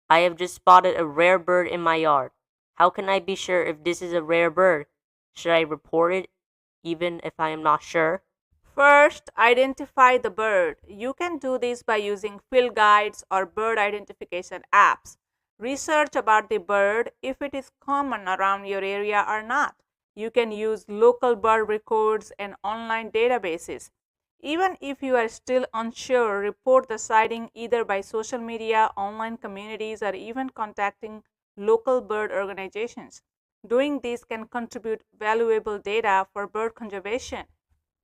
I have just spotted a rare bird in my yard. How can I be sure if this is a rare bird? Should I report it even if I am not sure? First, identify the bird. You can do this by using field guides or bird identification apps. Research about the bird if it is common around your area or not. You can use local bird records and online databases. Even if you are still unsure, report the sighting either by social media, online communities, or even contacting local bird organizations. Doing this can contribute valuable data for bird conservation.